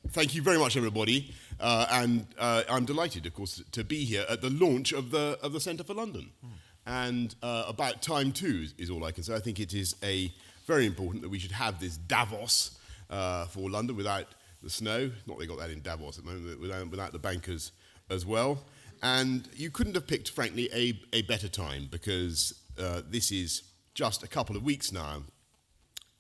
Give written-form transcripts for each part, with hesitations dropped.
Thank you very much, everybody, and I'm delighted, of course, to be here at the launch of the Centre for London. And about time too is all I can say. I think it is very important that we should have this Davos for London without the snow. Not they got that in Davos at the moment, without the bankers as well. And you couldn't have picked, frankly, a better time, because this is just a couple of weeks now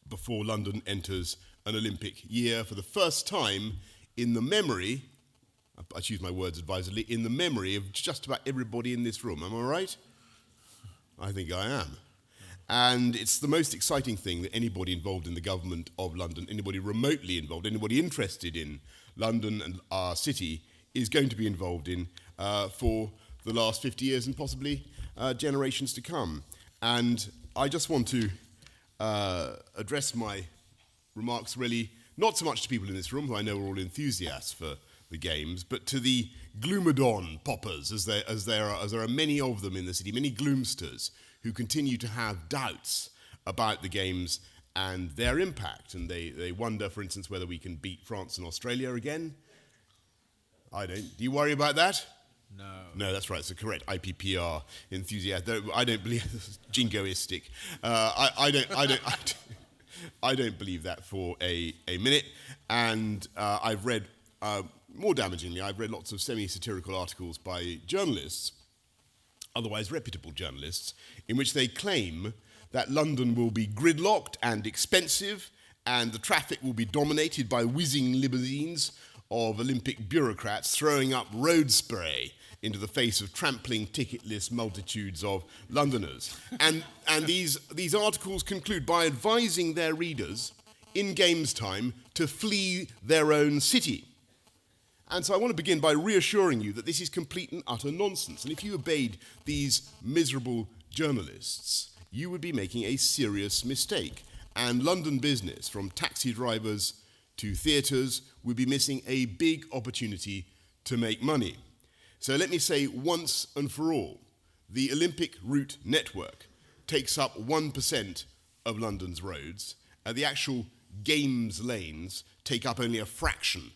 before London enters an Olympic year for the first time in the memory, I choose my words advisedly, in the memory of just about everybody in this room. Am I right? I think I am. And it's the most exciting thing that anybody involved in the government of London, anybody remotely involved, anybody interested in London and our city is going to be involved in for the last 50 years and possibly generations to come. And I just want to address my remarks really not so much to people in this room, who I know are all enthusiasts for the games, but to the gloomadon-poppers, as there are many of them in the city, many gloomsters who continue to have doubts about the games and their impact. And they wonder, for instance, whether we can beat France and Australia again. I don't. Do you worry about that? No. No, that's right. It's the correct IPPR enthusiasm. I don't believe this is jingoistic. I don't believe that for a minute. And I've read, more damagingly, I've read lots of semi-satirical articles by journalists, otherwise reputable journalists, in which they claim that London will be gridlocked and expensive, and the traffic will be dominated by whizzing limousines of Olympic bureaucrats throwing up road spray into the face of trampling ticketless multitudes of Londoners. And these articles conclude by advising their readers in games time to flee their own city. And so I want to begin by reassuring you that this is complete and utter nonsense. And if you obeyed these miserable journalists, you would be making a serious mistake. And London business, from taxi drivers to theatres, would be missing a big opportunity to make money. So let me say once and for all, the Olympic route network takes up 1% of London's roads, and the actual games lanes take up only a fraction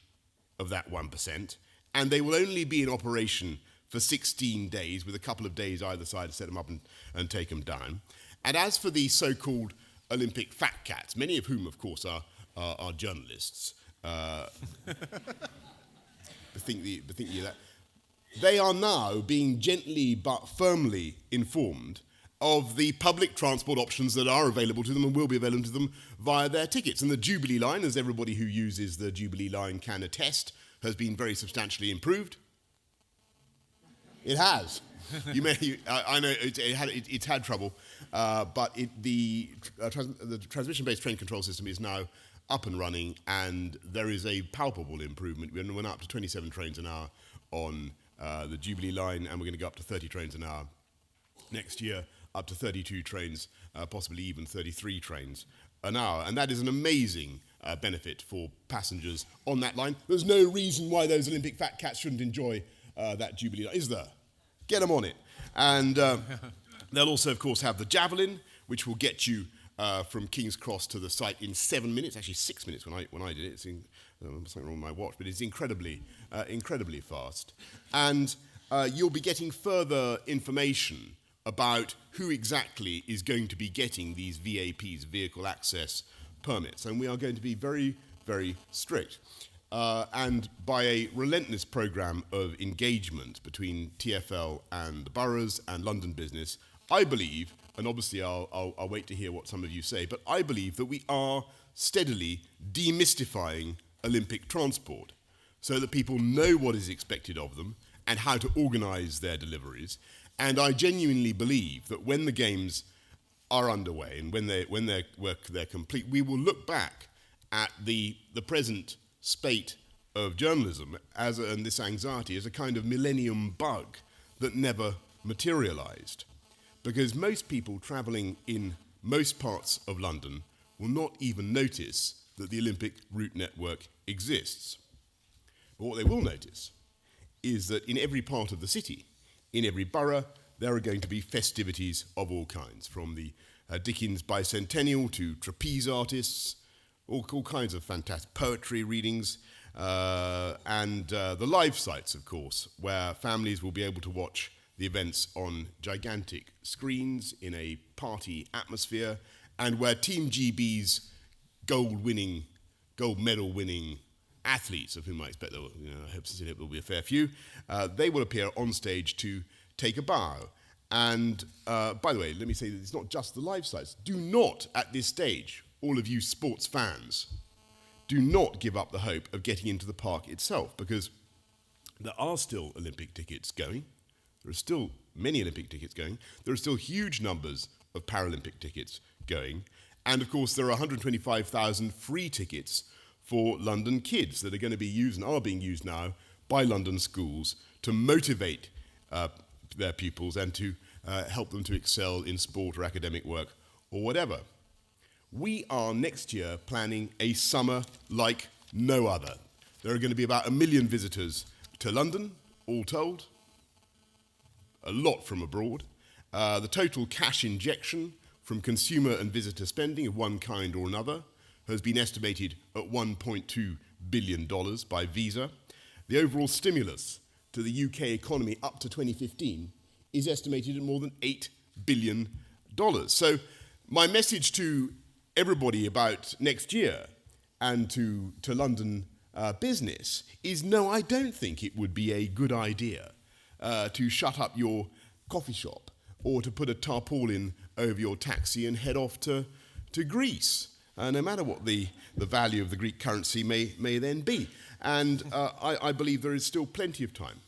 of that 1%, and they will only be in operation for 16 days, with a couple of days either side to set them up and take them down. And as for the so-called Olympic fat cats, many of whom, of course, are journalists, they are now being gently but firmly informed of the public transport options that are available to them and will be available to them via their tickets. And the Jubilee line, as everybody who uses the Jubilee line can attest, has been very substantially improved. It has. I know it's had trouble, but the transmission-based train control system is now up and running, and there is a palpable improvement. We're now up to 27 trains an hour on the Jubilee line, and we're going to go up to 30 trains an hour next year, up to 32 trains, possibly even 33 trains an hour. And that is an amazing benefit for passengers on that line. There's no reason why those Olympic fat cats shouldn't enjoy that Jubilee line, is there? Get them on it. And they'll also, of course, have the Javelin, which will get you from King's Cross to the site in 7 minutes, actually 6 minutes when I did it. It's something wrong with my watch, but it's incredibly fast. And you'll be getting further information about who exactly is going to be getting these VAPs, vehicle access permits. And we are going to be very, very strict. And by a relentless programme of engagement between TfL and the boroughs and London business, I believe, and obviously I'll wait to hear what some of you say, but I believe that we are steadily demystifying Olympic transport so that people know what is expected of them and how to organise their deliveries. And I genuinely believe that when the games are underway and when they're complete, we will look back at the present spate of journalism and this anxiety as a kind of millennium bug that never materialised. Because most people travelling in most parts of London will not even notice that the Olympic route network exists. But what they will notice is that in every part of the city, in every borough, there are going to be festivities of all kinds, from the Dickens bicentennial to trapeze artists, all kinds of fantastic poetry readings, and the live sites, of course, where families will be able to watch the events on gigantic screens in a party atmosphere, and where Team GB's gold medal winning athletes, of whom I expect there will, I hope there will be a fair few, they will appear on stage to take a bow. And by the way, let me say that it's not just the live sites. Do not, at this stage, all of you sports fans, do not give up the hope of getting into the park itself, because there are still Olympic tickets going. There are still many Olympic tickets going. There are still huge numbers of Paralympic tickets going. And of course, there are 125,000 free tickets for London kids that are going to be used and are being used now by London schools to motivate their pupils and to help them to excel in sport or academic work or whatever. We are next year planning a summer like no other. There are going to be about 1 million visitors to London, all told, a lot from abroad. The total cash injection from consumer and visitor spending of one kind or another has been estimated at $1.2 billion by Visa. The overall stimulus to the UK economy up to 2015 is estimated at more than $8 billion. So my message to everybody about next year and to London business is no, I don't think it would be a good idea to shut up your coffee shop or to put a tarpaulin over your taxi and head off to Greece, no matter what the value of the Greek currency may then be. And I believe there is still plenty of time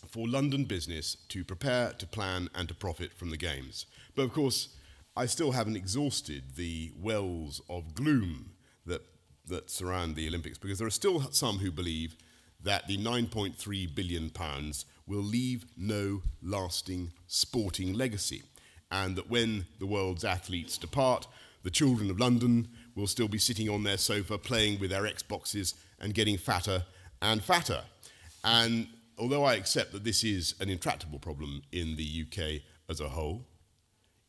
for London business to prepare, to plan, and to profit from the Games. But of course, I still haven't exhausted the wells of gloom that surround the Olympics, because there are still some who believe that the £9.3 billion will leave no lasting sporting legacy, and that when the world's athletes depart, the children of London will still be sitting on their sofa playing with their Xboxes and getting fatter and fatter. And although I accept that this is an intractable problem in the UK as a whole,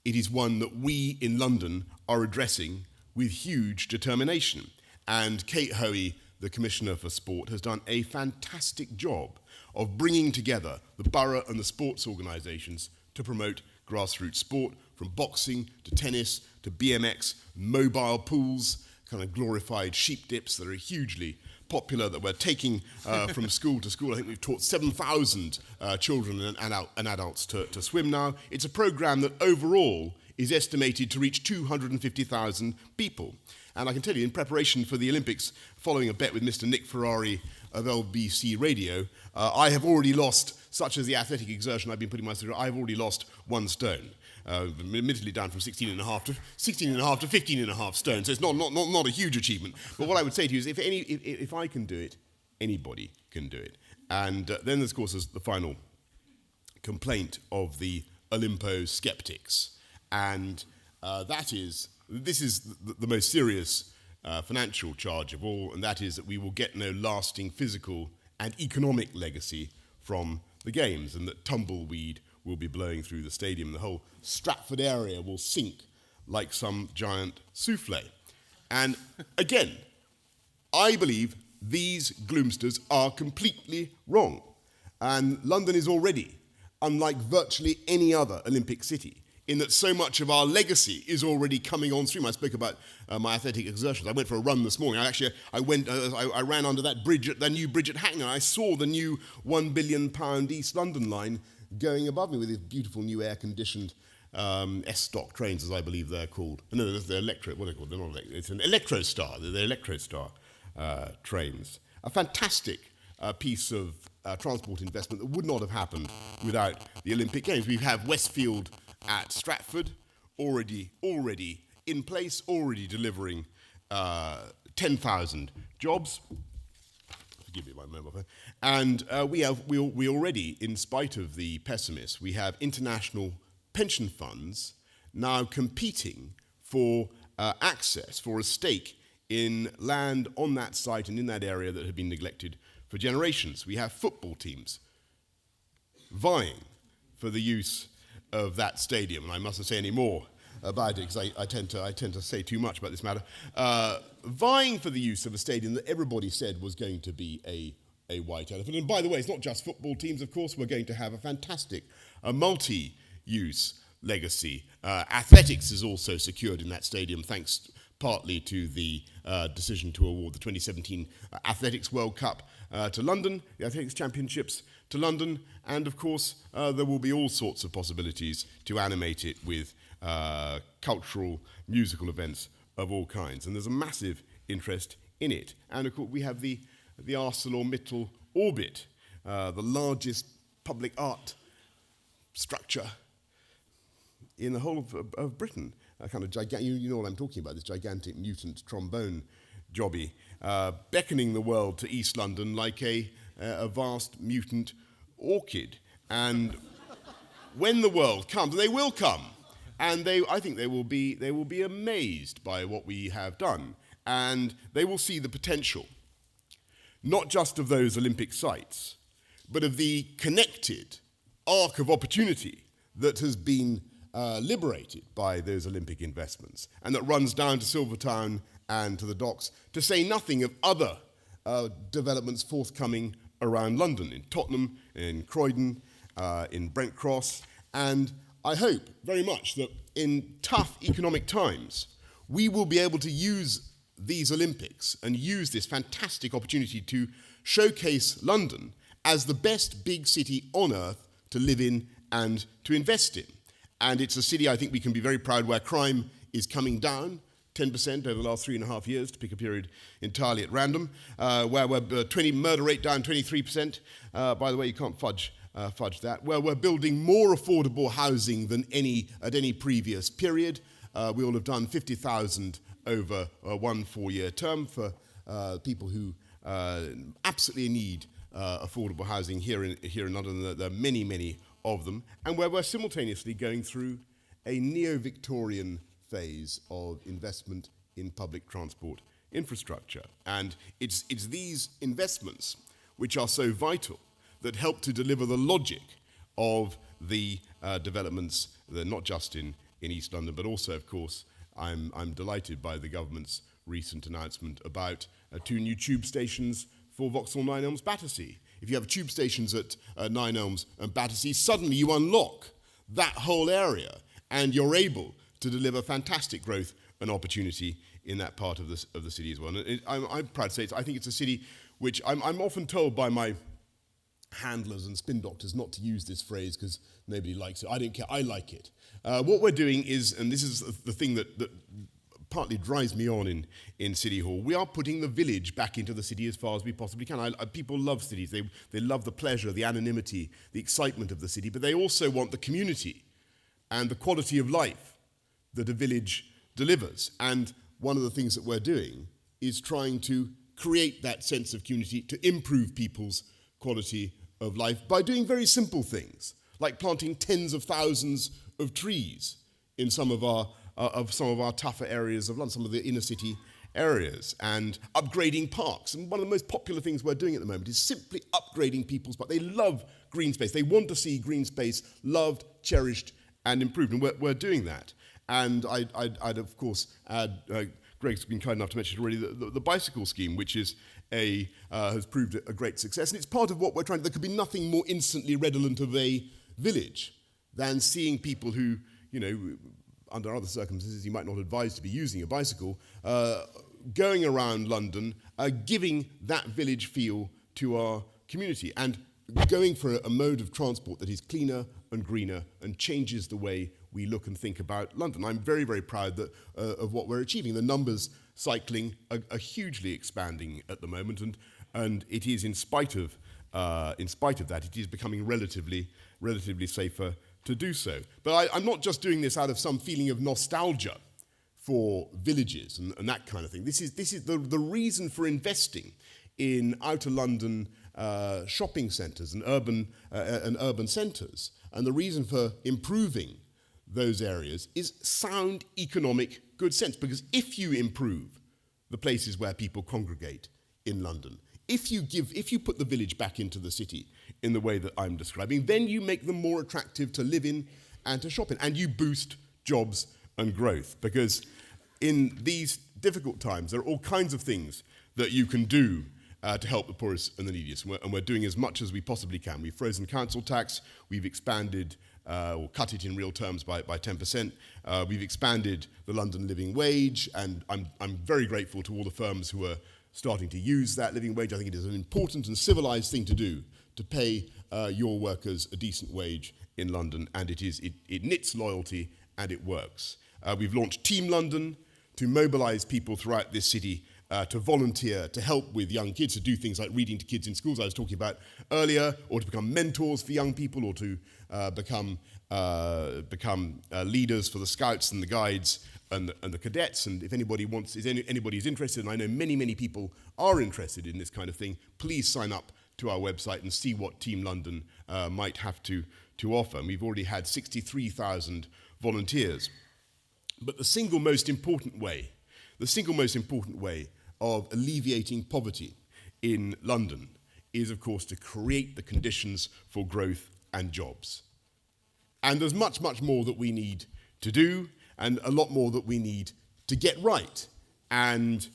it is one that we in London are addressing with huge determination. And Kate Hoey, the Commissioner for Sport, has done a fantastic job of bringing together the borough and the sports organisations to promote grassroots sport, from boxing to tennis to BMX, mobile pools, kind of glorified sheep dips that are hugely popular, that we're taking from school to school. I think we've taught 7,000 children and adults to swim now. It's a programme that overall is estimated to reach 250,000 people. And I can tell you, in preparation for the Olympics, following a bet with Mr. Nick Ferrari of LBC Radio, I have already lost, such as the athletic exertion I've been putting myself through, I've already lost 1 stone. Admittedly down from 16.5 to 15.5 stone, so it's not a huge achievement. But what I would say to you is, if I can do it, anybody can do it. And then, of course, there's the final complaint of the Olympo skeptics, and this is the most serious financial charge of all, and that is that we will get no lasting physical and economic legacy from the Games, and that tumbleweed will be blowing through the stadium. The whole Stratford area will sink like some giant souffle. And again, I believe these gloomsters are completely wrong. And London is already, unlike virtually any other Olympic city, in that so much of our legacy is already coming on stream. I spoke about my athletic exertions. I went for a run this morning. I ran under that bridge, the new bridge at Hackney. I saw the new £1 billion East London line going above me with these beautiful new air-conditioned S-Stock trains, as I believe they're called. No, they're electro. What are they called? They're not electro. It's an Electrostar. They're Electrostar trains. A fantastic piece of transport investment that would not have happened without the Olympic Games. We have Westfield at Stratford already in place, already delivering 10,000 jobs. Forgive me, my mobile phone. And we already, in spite of the pessimists, we have international pension funds now competing for access, for a stake in land on that site and in that area that had been neglected for generations. We have football teams vying for the use of that stadium, and I mustn't say any more about it, because I tend to say too much about this matter, vying for the use of a stadium that everybody said was going to be a white elephant. And by the way, it's not just football teams, of course. We're going to have a fantastic multi-use legacy. Athletics is also secured in that stadium, thanks partly to the decision to award the 2017 Athletics World Cup to London, the Athletics Championships to London, and of course there will be all sorts of possibilities to animate it with cultural, musical events of all kinds. And there's a massive interest in it. And of course we have the ArcelorMittal Orbit, the largest public art structure in the whole of Britain. A kind of gigantic, you know what I'm talking about, this gigantic mutant trombone jobby, beckoning the world to East London like a vast mutant orchid. And when the world comes, and they will come, and I think they will be amazed by what we have done, and they will see the potential, not just of those Olympic sites, but of the connected arc of opportunity that has been liberated by those Olympic investments, and that runs down to Silvertown and to the docks, to say nothing of other developments forthcoming around London, in Tottenham, in Croydon, in Brent Cross. And I hope very much that in tough economic times, we will be able to use these Olympics and use this fantastic opportunity to showcase London as the best big city on earth to live in and to invest in. And it's a city I think we can be very proud where crime is coming down 10% over the last 3.5 years, to pick a period entirely at random, where we're murder rate down 23%. By the way, you can't fudge that. Where we're building more affordable housing than at any previous period. We will have done 50,000 over one 4-year term for people who absolutely need affordable housing here in London. There are many, many of them, and where we're simultaneously going through a neo-Victorian phase of investment in public transport infrastructure. And it's these investments which are so vital that help to deliver the logic of the developments, not just in East London, but also, of course, I'm delighted by the government's recent announcement about 2 new tube stations for Vauxhall, Nine Elms, Battersea. If you have tube stations at Nine Elms and Battersea, suddenly you unlock that whole area, and you're able to deliver fantastic growth and opportunity in that part of the city as well. And I'm proud to say I think it's a city which I'm often told by my handlers and spin doctors not to use this phrase because nobody likes it. I don't care. I like it. What we're doing is, and this is the thing that partly drives me on in City Hall, we are putting the village back into the city as far as we possibly can. People love cities. They love the pleasure, the anonymity, the excitement of the city, but they also want the community and the quality of life that a village delivers. And one of the things that we're doing is trying to create that sense of community, to improve people's quality of life by doing very simple things, like planting tens of thousands of trees in some of our tougher areas of London, some of the inner city areas, and upgrading parks. And one of the most popular things we're doing at the moment is simply upgrading people's parks. They love green space. They want to see green space loved, cherished, and improved. And we're doing that. And I'd of course add, Greg's been kind enough to mention already, the bicycle scheme, which is has proved a great success. And it's part of what we're trying. There could be nothing more instantly redolent of a village than seeing people who, under other circumstances you might not advise to be using a bicycle, going around London, giving that village feel to our community, and going for a mode of transport that is cleaner and greener and changes the way we look and think about London. I'm very, very proud of what we're achieving. The numbers cycling are hugely expanding at the moment, and it is in spite of that, it is becoming relatively safer to do so. But I'm not just doing this out of some feeling of nostalgia for villages and that kind of thing. This is the reason for investing in outer London shopping centres and urban centres, and the reason for improving those areas is sound economic good sense. Because if you improve the places where people congregate in London, if you put the village back into the city in the way that I'm describing, then you make them more attractive to live in and to shop in, and you boost jobs and growth, because in these difficult times, there are all kinds of things that you can do to help the poorest and the neediest, and we're doing as much as we possibly can. We've frozen council tax, we've expanded or cut it in real terms by 10%. We've expanded the London living wage, and I'm very grateful to all the firms who are starting to use that living wage. I think it is an important and civilized thing to do, to pay your workers a decent wage in London, and it knits loyalty and it works. We've launched Team London to mobilize people throughout this city to volunteer, to help with young kids, to do things like reading to kids in schools I was talking about earlier, or to become mentors for young people, or to become leaders for the scouts and the guides and the cadets. And if anybody's interested, and I know many people are interested in this kind of thing, please sign up to our website and see what Team London might have to offer. And we've already had 63,000 volunteers. But the single most important way of alleviating poverty in London is, of course, to create the conditions for growth and jobs. And there's much more that we need to do, and a lot more that we need to get right. And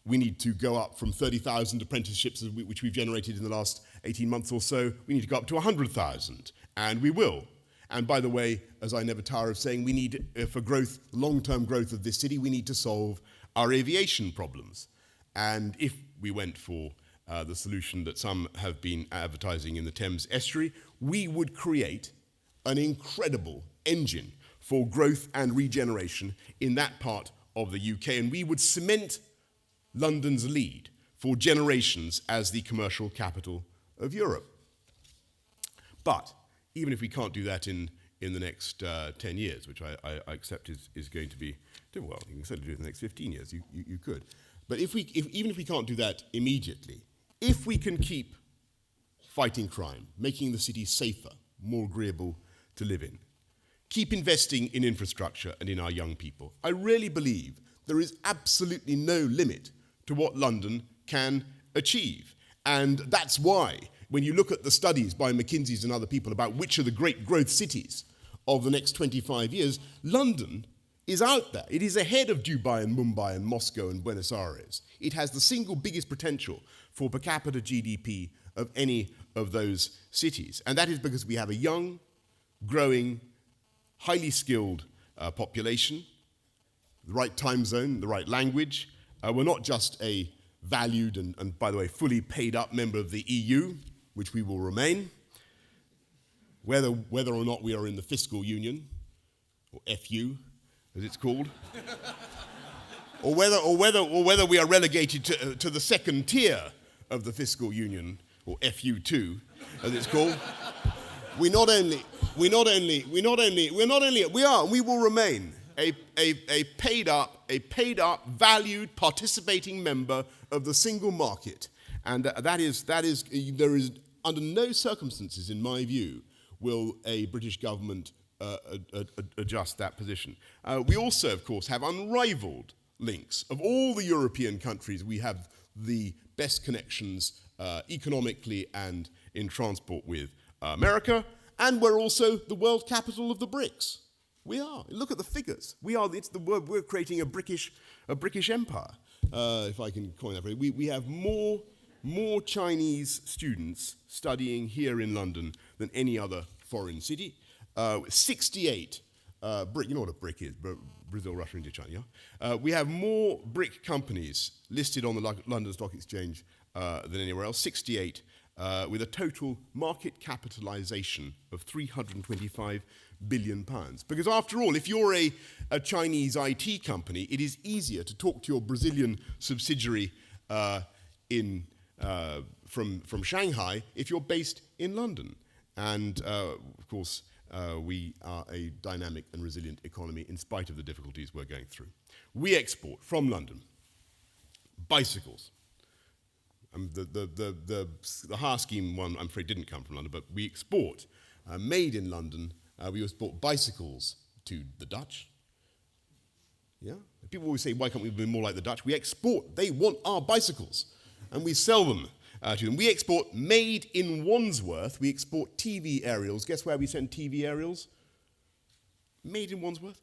we need to go up from 30,000 apprenticeships, which we've generated in the last 18 months or so. We need to go up to 100,000, and we will. And by the way, as I never tire of saying, we need, for growth, long-term growth of this city, we need to solve our aviation problems. And if we went for the solution that some have been advertising in the Thames estuary, we would create an incredible engine for growth and regeneration in that part of the UK, and we would cement London's lead for generations as the commercial capital of Europe. But even if we can't do that in the next 10 years, which I accept is going to be, well, you can certainly do it in the next 15 years, you could. But even if we can't do that immediately, if we can keep fighting crime, making the city safer, more agreeable to live in, keep investing in infrastructure and in our young people, I really believe there is absolutely no limit to what London can achieve. And that's why, when you look at the studies by McKinsey's and other people about which are the great growth cities of the next 25 years, London is out there. It is ahead of Dubai and Mumbai and Moscow and Buenos Aires. It has the single biggest potential for per capita GDP of any of those cities. And that is because we have a young, growing, highly skilled population, the right time zone, the right language. We're not just a valued and, by the way, fully paid up member of the EU, which we will remain, whether or not we are in the fiscal union, or FU, as it's called, or whether we are relegated to the second tier of the fiscal union, or FU2, as it's called. We will remain a paid up, valued, participating member of the single market, and there is under no circumstances, in my view, will a British government adjust that position. We also, of course, have unrivaled links. Of all the European countries, we have the best connections economically and in transport with America, and we're also the world capital of the BRICS. We are. Look at the figures. We're creating a British empire, if I can coin that phrase. We have more Chinese students studying here in London than any other foreign city. 68 BRIC. You know what a BRIC is? Brazil, Russia, India, China. Yeah? We have more BRIC companies listed on the London Stock Exchange than anywhere else. 68. With a total market capitalization of £325 billion. Because after all, if you're a Chinese IT company, it is easier to talk to your Brazilian subsidiary from Shanghai if you're based in London. And of course, we are a dynamic and resilient economy in spite of the difficulties we're going through. We export from London bicycles. The Har scheme one, I'm afraid, didn't come from London, but we export, made in London, we export bicycles to the Dutch. Yeah? People always say, why can't we be more like the Dutch? We export. They want our bicycles, and we sell them to them. We export made in Wandsworth. We export TV aerials. Guess where we send TV aerials? Made in Wandsworth.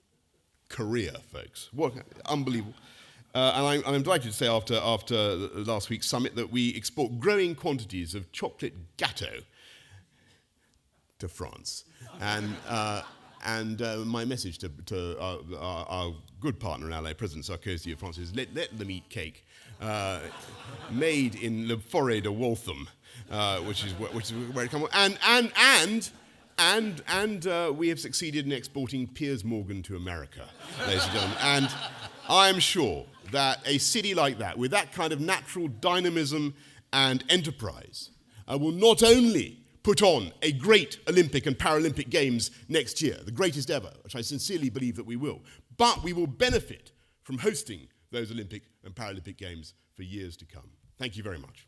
career, folks. What unbelievable. And I'm delighted to say after last week's summit that we export growing quantities of chocolate gâteau to France. And my message to our good partner and ally, President Sarkozy of France, is let them eat cake made in Le Forêt de Waltham, which is where it comes from. And we have succeeded in exporting Piers Morgan to America, ladies and gentlemen. And I'm sure that a city like that, with that kind of natural dynamism and enterprise, will not only put on a great Olympic and Paralympic Games next year, the greatest ever, which I sincerely believe that we will, but we will benefit from hosting those Olympic and Paralympic Games for years to come. Thank you very much.